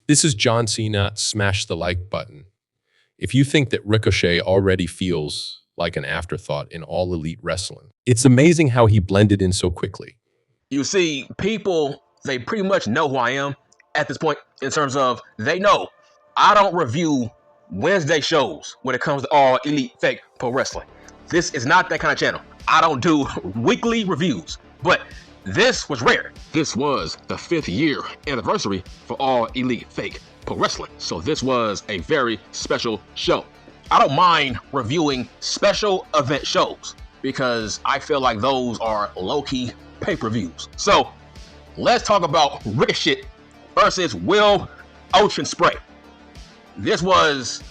This is John Cena. Smash the like button. If you think that Ricochet already feels like an afterthought in All Elite Wrestling, it's amazing how he blended in so quickly. You see, people, they pretty much know who I am at this point in terms of they know I don't review Wednesday shows when it comes to All Elite Fake Pro Wrestling. This is not that kind of channel. I don't do weekly reviews, but this was rare. This was the 5th year anniversary for All Elite Fake Pro Wrestling, so this was a very special show. I don't mind reviewing special event shows because I feel like those are low-key pay-per-views. So let's talk about Ricochet versus Will Ospreay. This was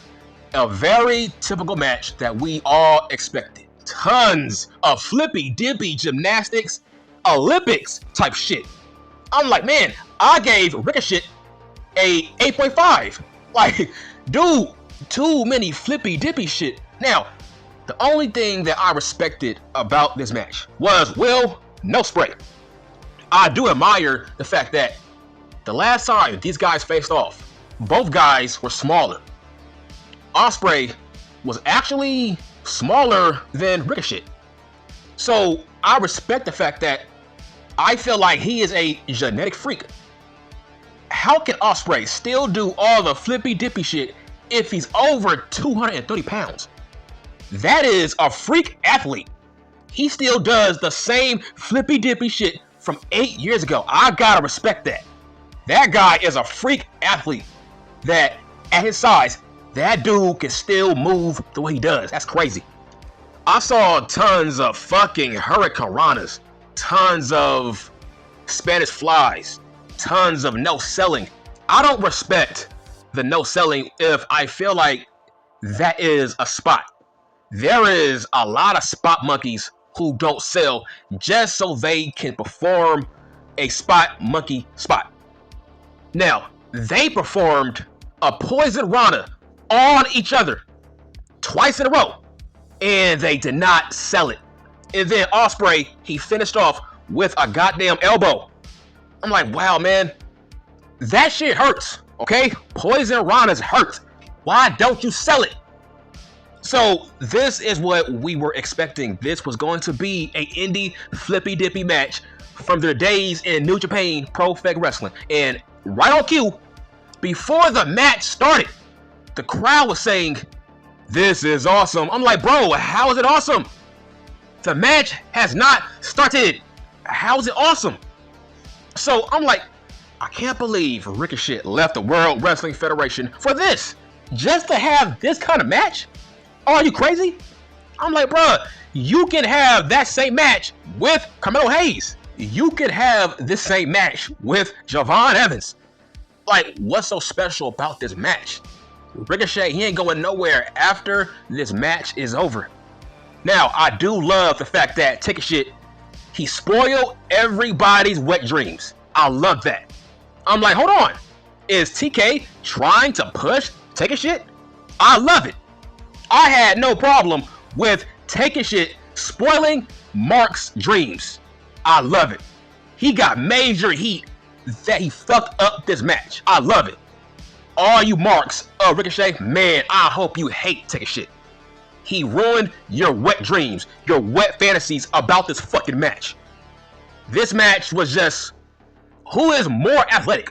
a very typical match that we all expected. Tons of flippy-dippy gymnastics, Olympics type shit. I'm like, man, I gave Ricochet a 8.5. Like, dude, too many flippy-dippy shit. Now, the only thing that I respected about this match was Will Ospreay. I do admire the fact that the last time these guys faced off, both guys were smaller. Ospreay was actually smaller than Ricochet. So I respect the fact that I feel like he is a genetic freak. How can Ospreay still do all the flippy dippy shit if he's over 230 pounds? That is a freak athlete. He still does the same flippy dippy shit from 8 years ago. I gotta respect that. That guy is a freak athlete that at his size, that dude can still move the way he does. That's crazy. I saw tons of fucking hurricanranas, tons of Spanish flies, tons of no selling. I don't respect the no selling if I feel like that is a spot. There is a lot of spot monkeys who don't sell just so they can perform a spot monkey spot. Now, they performed a poison rana on each other twice in a row, and they did not sell it. And then Ospreay, he finished off with a goddamn elbow. I'm like, wow, man, that shit hurts, okay? Poison ranas hurt. Why don't you sell it? So this is what we were expecting. This was going to be a indie flippy dippy match from their days in New Japan Pro Fake Wrestling. And right on cue, before the match started, the crowd was saying, "This is awesome." I'm like, bro, how is it awesome? The match has not started. How is it awesome? So I'm like, I can't believe Ricochet left the World Wrestling Federation for this. Just to have this kind of match? Are you crazy? I'm like, bruh, you can have that same match with Carmelo Hayes. You could have this same match with Javon Evans. Like, what's so special about this match? Ricochet, he ain't going nowhere after this match is over. Now, I do love the fact that Take a Shit, he spoiled everybody's wet dreams. I love that. I'm like, hold on. Is TK trying to push Take a Shit? I love it. I had no problem with Take a Shit spoiling Mark's dreams. I love it. He got major heat that he fucked up this match. I love it. All you marks of Ricochet, man, I hope you hate Take a Shit. He ruined your wet dreams, your wet fantasies about this fucking match. This match was just, who is more athletic?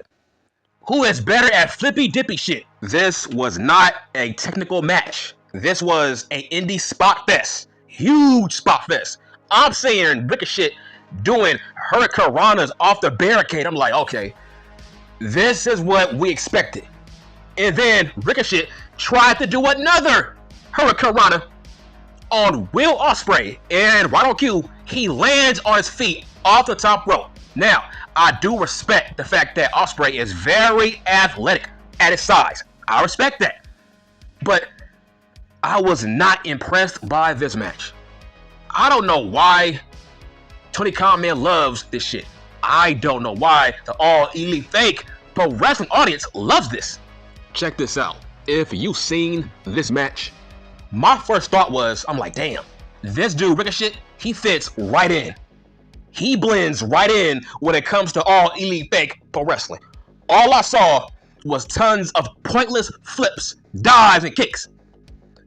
Who is better at flippy dippy shit? This was not a technical match. This was an indie spot fest. Huge spot fest. I'm saying Ricochet doing hurricanranas off the barricade. I'm like, okay, this is what we expected. And then Ricochet tried to do another hurricanrana on Will Ospreay, and right on cue, he lands on his feet off the top rope. Now, I do respect the fact that Ospreay is very athletic at his size. I respect that. But I was not impressed by this match. I don't know why Tony Khan Man loves this shit. I don't know why the All Elite Fake Pro Wrestling audience loves this. Check this out. If you've seen this match, my first thought was, I'm like, damn, this dude Ricochet, he fits right in. He blends right in when it comes to All Elite Fake Pro Wrestling. All I saw was tons of pointless flips, dives, and kicks.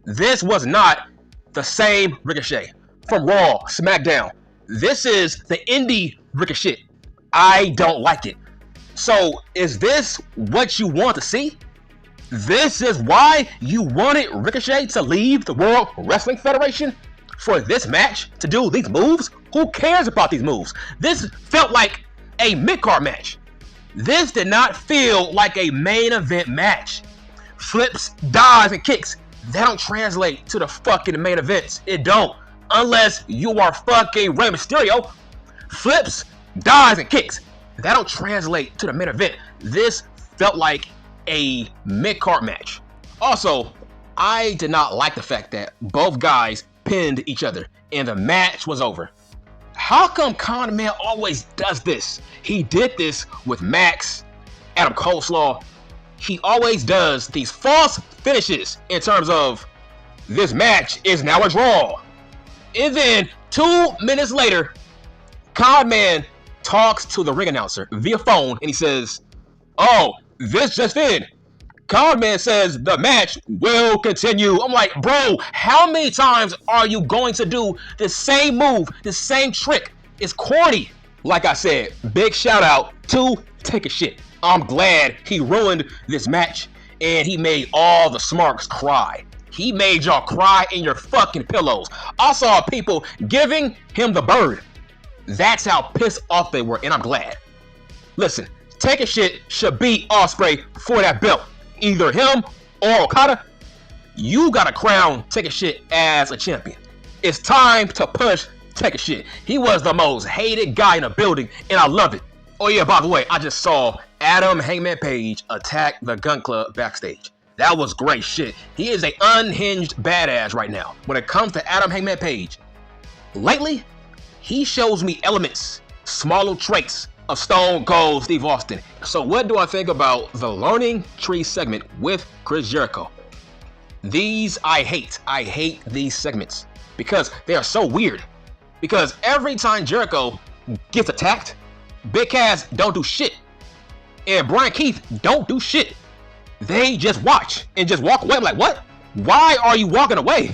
This was not the same Ricochet from Raw, SmackDown. This is the indie Ricochet. I don't like it. So, is this what you want to see? This is why you wanted Ricochet to leave the World Wrestling Federation? For this match to do these moves? Who cares about these moves? This felt like a mid-card match. This did not feel like a main event match. Flips, dives, and kicks, they don't translate to the fucking main events. It don't. Unless you are fucking Rey Mysterio. Flips, dives, and kicks, that don't translate to the main event. This felt like a mid-card match. Also, I did not like the fact that both guys pinned each other and the match was over. How come Con Man always does this? He did this with Max, Adam Coleslaw. He always does these false finishes in terms of this match is now a draw. And then 2 minutes later, Con Man talks to the ring announcer via phone and he says, "Oh, this just in. Con Man says the match will continue." I'm like, bro, how many times are you going to do the same move, the same trick? It's corny. Like I said, big shout out to Take a Shit. I'm glad he ruined this match and he made all the smarks cry. He made y'all cry in your fucking pillows. I saw people giving him the bird. That's how pissed off they were, and I'm glad. Listen, Take a Shit should beat Ospreay for that belt. Either him or Okada. You gotta crown Take a Shit as a champion. It's time to push Take a Shit. He was the most hated guy in the building, and I love it. Oh yeah, by the way, I just saw Adam Hangman Page attack the Gun Club backstage. That was great shit. He is an unhinged badass right now. When it comes to Adam Hangman Page, lately, he shows me elements, small traits of Stone Cold Steve Austin. So what do I think about the Learning Tree segment with Chris Jericho? These I hate. I hate these segments because they are so weird. Because every time Jericho gets attacked, Big Cass don't do shit. And Brian Keith don't do shit. They just watch and just walk away. I'm like, what? Why are you walking away?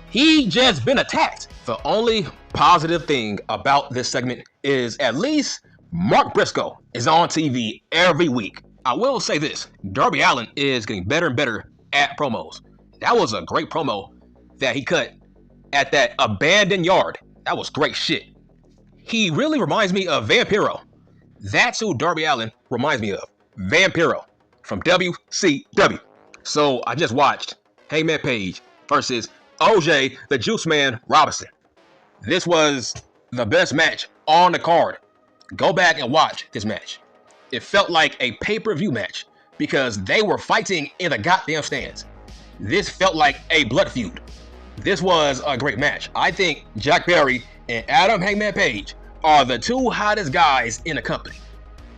He just been attacked. The only positive thing about this segment is at least Mark Briscoe is on TV every week. I will say this, Darby Allin is getting better and better at promos. That was a great promo that he cut at that abandoned yard. That was great shit. He really reminds me of Vampiro. That's who Darby Allin reminds me of. Vampiro from WCW. So I just watched Hangman Page versus OJ the Juice Man Robinson. This was the best match on the card. Go back and watch this match. It felt like a pay-per-view match because they were fighting in the goddamn stands. This felt like a blood feud. This was a great match. I think Jack Perry and Adam Hangman Page are the 2 hottest guys in the company.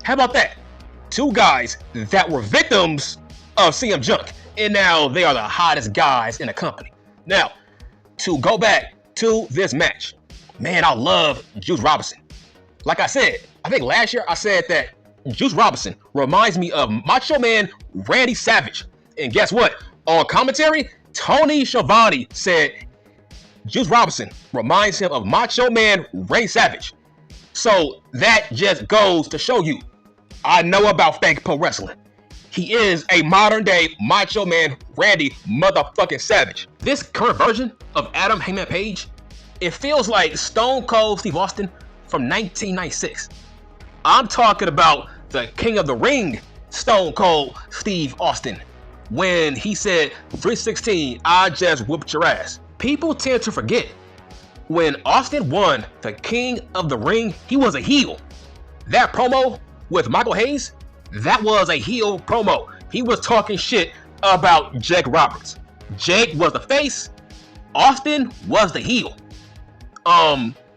How about that? 2 guys that were victims of CM Junk, and now they are the hottest guys in the company. Now, to go back to this match, man, I love Juice Robinson. Like I said, I think last year I said that Juice Robinson reminds me of Macho Man Randy Savage. And guess what? On commentary, Tony Schiavone said Juice Robinson reminds him of Macho Man Randy Savage. So that just goes to show you, I know about fake pro wrestling. He is a modern day Macho Man Randy motherfucking Savage. This current version of Adam Hangman Page, it feels like Stone Cold Steve Austin from 1996. I'm talking about the King of the Ring Stone Cold Steve Austin. When he said, 316, I just whooped your ass. People tend to forget, when Austin won the King of the Ring, he was a heel. That promo with Michael Hayes, that was a heel promo. He was talking shit about Jake Roberts. Jake was the face, Austin was the heel.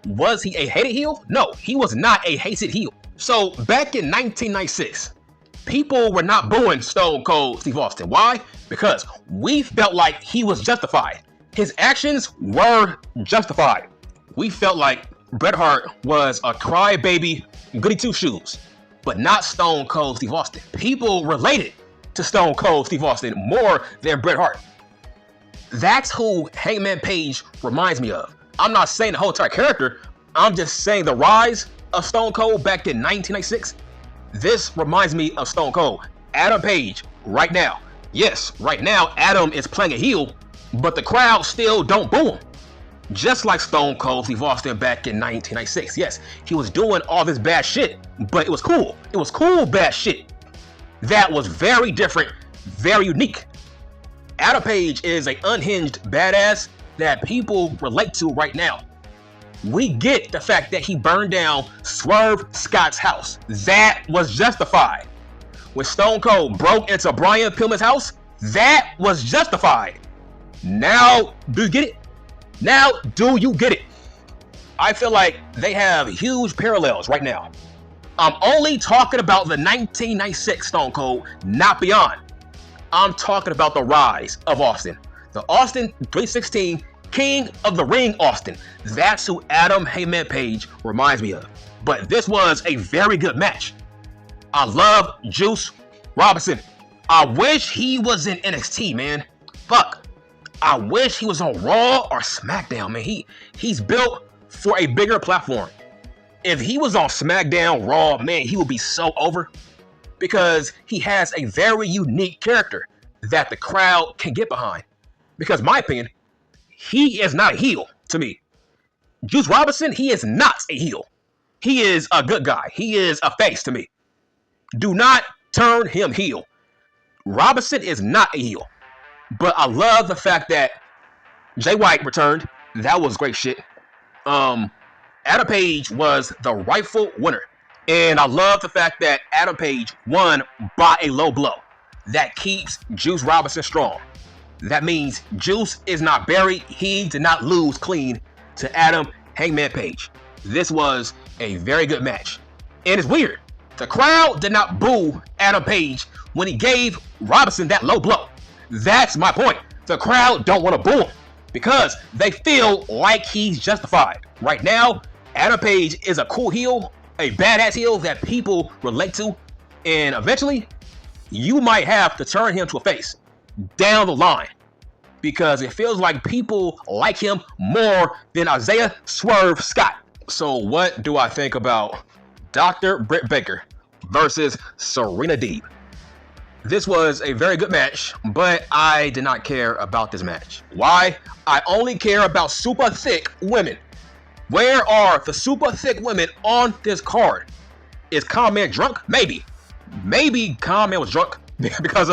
Was he a hated heel? No, he was not a hated heel. So back in 1996, people were not booing Stone Cold Steve Austin. Why? Because we felt like he was justified. His actions were justified. We felt like Bret Hart was a crybaby goody two shoes, but not Stone Cold Steve Austin. People related to Stone Cold Steve Austin more than Bret Hart. That's who Hangman Page reminds me of. I'm not saying the whole entire character. I'm just saying the rise of Stone Cold back in 1996. This reminds me of Stone Cold. Adam Page, right now. Yes, right now, Adam is playing a heel, but the crowd still don't boo him. Just like Stone Cold Steve Austin back in 1996. Yes, he was doing all this bad shit, but it was cool. It was cool bad shit. That was very different, very unique. Adam Page is an unhinged badass that people relate to right now. We get the fact that he burned down Swerve Scott's house. That was justified. When Stone Cold broke into Brian Pillman's house, that was justified. Now, do you get it? Now, do you get it? I feel like they have huge parallels right now. I'm only talking about the 1996 Stone Cold, not beyond. I'm talking about the rise of Austin. The Austin 316 King of the Ring Austin. That's who Adam Hangman Page reminds me of. But this was a very good match. I love Juice Robinson. I wish he was in NXT, man. Fuck. I wish he was on Raw or SmackDown, man. He's built for a bigger platform. If he was on SmackDown, Raw, man, he would be so over. Because he has a very unique character that the crowd can get behind. Because in my opinion, he is not a heel to me. Juice Robinson, he is not a heel. He is a good guy. He is a face to me. Do not turn him heel. Robinson is not a heel. But I love the fact that Jay White returned. That was great shit. Adam Page was the rightful winner. And I love the fact that Adam Page won by a low blow. That keeps Juice Robinson strong. That means Juice is not buried. He did not lose clean to Adam Hangman Page. This was a very good match. And it's weird. The crowd did not boo Adam Page when he gave Robinson that low blow. That's my point. The crowd don't want to boo him because they feel like he's justified. Right now, Adam Page is a cool heel, a badass heel that people relate to, and eventually, you might have to turn him to a face down the line because it feels like people like him more than Isaiah Swerve Scott. So what do I think about Dr. Britt Baker versus Serena Deeb? This was a very good match, but I did not care about this match. Why? I only care about super thick women. Where are the super thick women on this card? Is Hangman drunk? Maybe. Maybe Hangman was drunk because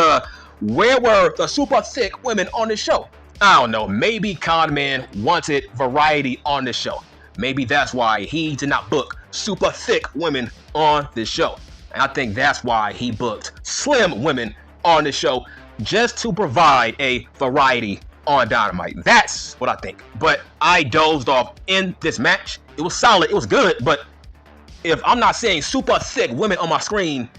where were the super thick women on this show? I don't know. Maybe Hangman wanted variety on this show. Maybe that's why he did not book super thick women on this show. And I think that's why he booked slim women on this show, just to provide a variety on Dynamite. That's what I think. But I dozed off in this match. It was solid. It was good. But if I'm not seeing super thick women on my screen,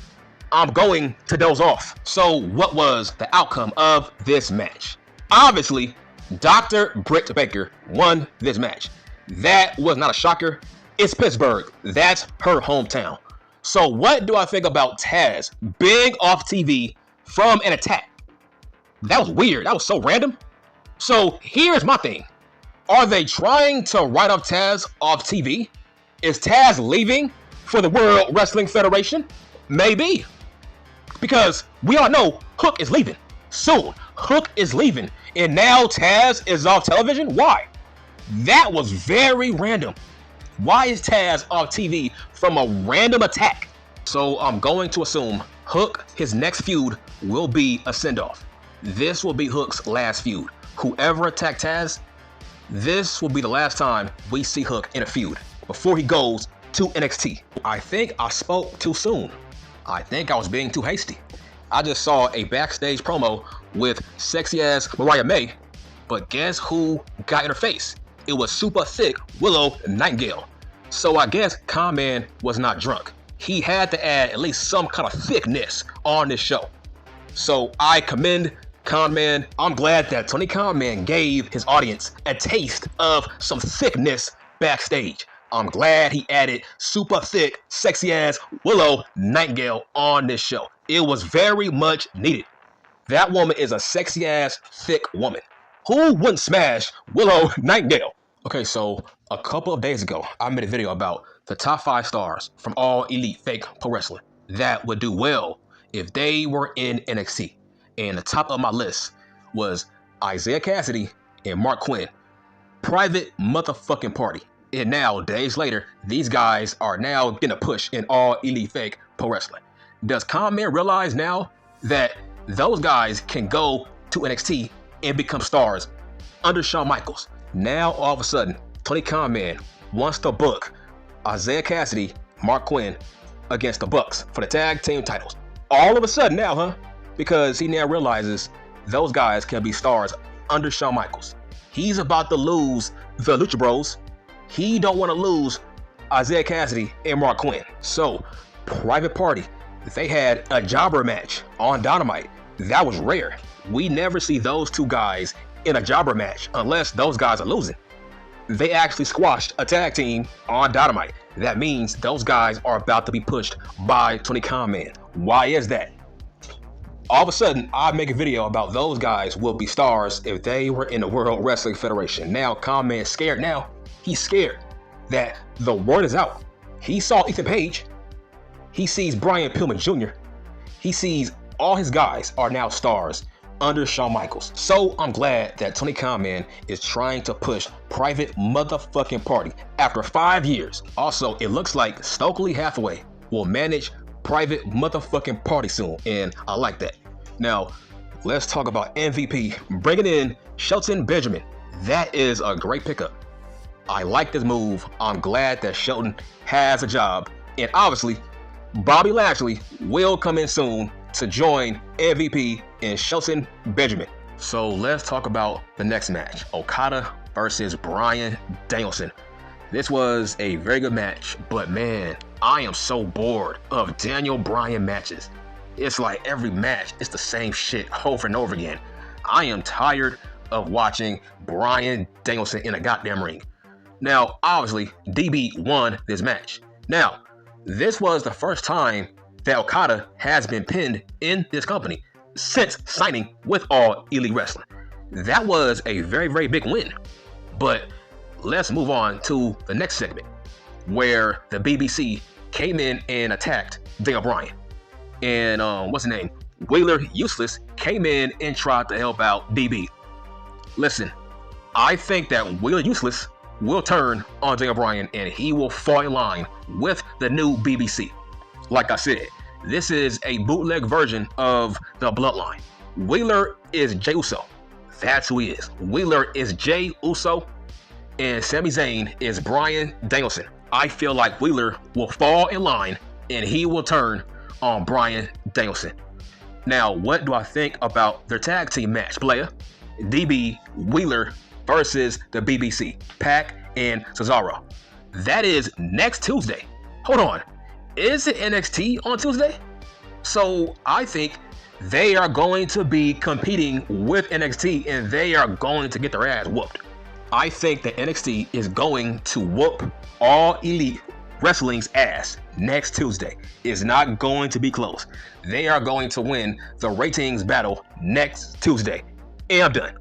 I'm going to doze off. So what was the outcome of this match? Obviously, Dr. Britt Baker won this match. That was not a shocker. It's Pittsburgh. That's her hometown. So what do I think about Taz being off TV from an attack? That was weird. That was so random. So here's my thing. Are they trying to write off Taz off TV? Is Taz leaving for the World Wrestling Federation? Maybe. Because we all know Hook is leaving soon. Hook is leaving. And now Taz is off television? Why? That was very random. Why is Taz off TV from a random attack? So I'm going to assume Hook, his next feud will be a send-off. This will be Hook's last feud. Whoever attacked Taz, this will be the last time we see Hook in a feud before he goes to NXT. I think I spoke too soon. I think I was being too hasty. I just saw a backstage promo with sexy-ass Mariah May, but guess who got in her face? It was super thick Willow Nightingale. So I guess Hangman was not drunk. He had to add at least some kind of thickness on this show. So I commend Hangman. I'm glad that Tony Khan gave his audience a taste of some thickness backstage. I'm glad he added super thick, sexy ass Willow Nightingale on this show. It was very much needed. That woman is a sexy ass, thick woman. Who wouldn't smash Willow Nightingale? Okay, so a couple of days ago, I made a video about the top 5 stars from All Elite Fake Pro Wrestling that would do well if they were in NXT. And the top of my list was Isaiah Cassidy and Mark Quinn. Private motherfucking party. And now, days later, these guys are now getting a push in All Elite Fake Pro Wrestling. Does Hangman realize now that those guys can go to NXT and become stars under Shawn Michaels? Now, all of a sudden, Tony Khan wants to book Isaiah Cassidy, Mark Quinn against the Bucks for the tag team titles. All of a sudden now, huh? Because he now realizes those guys can be stars under Shawn Michaels. He's about to lose the Lucha Bros. He don't want to lose Isaiah Cassidy and Mark Quinn. So, private party. They had a jobber match on Dynamite. That was rare. We never see those two guys in a jobber match unless those guys are losing. They actually squashed a tag team on Dynamite. That means those guys are about to be pushed by Tony Khan. Why is that? All of a sudden, I make a video about those guys will be stars if they were in the World Wrestling Federation. Now, Khan is scared now. He's scared that the word is out. He saw Ethan Page. He sees Brian Pillman Jr. He sees all his guys are now stars under Shawn Michaels. So I'm glad that Tony Khan is trying to push Private motherfucking Party after 5 years. Also, it looks like Stokely Hathaway will manage Private motherfucking Party soon, and I like that. Now, let's talk about MVP bringing in Shelton Benjamin. That is a great pickup. I like this move. I'm glad that Shelton has a job, and obviously Bobby Lashley will come in soon to join MVP and Shelton Benjamin. So let's talk about the next match, Okada versus Bryan Danielson. This was a very good match, but man, I am so bored of Daniel Bryan matches. It's like every match, it's the same shit over and over again. I am tired of watching Bryan Danielson in a goddamn ring. Now, obviously, DB won this match. Now, this was the first time that Okada has been pinned in this company since signing with All Elite Wrestling. That was a very, very big win. But let's move on to the next segment, where the BBC came in and attacked Daniel Bryan. And what's his name? Wheeler Useless came in and tried to help out DB. Listen, I think that Wheeler Useless will turn on Daniel Bryan and he will fall in line with the new BBC. Like I said, this is a bootleg version of the Bloodline. Wheeler is Jey Uso. That's who he is. Wheeler is Jey Uso, and Sami Zayn is Bryan Danielson. I feel like Wheeler will fall in line and he will turn on Bryan Danielson. Now, what do I think about their tag team match, player? DB Wheeler versus the BBC, Pac and Cesaro. That is next Tuesday. Hold on. Is it NXT on Tuesday? So I think they are going to be competing with NXT and they are going to get their ass whooped. I think that NXT is going to whoop All Elite Wrestling's ass next Tuesday. It's not going to be close. They are going to win the ratings battle next Tuesday. And I'm done.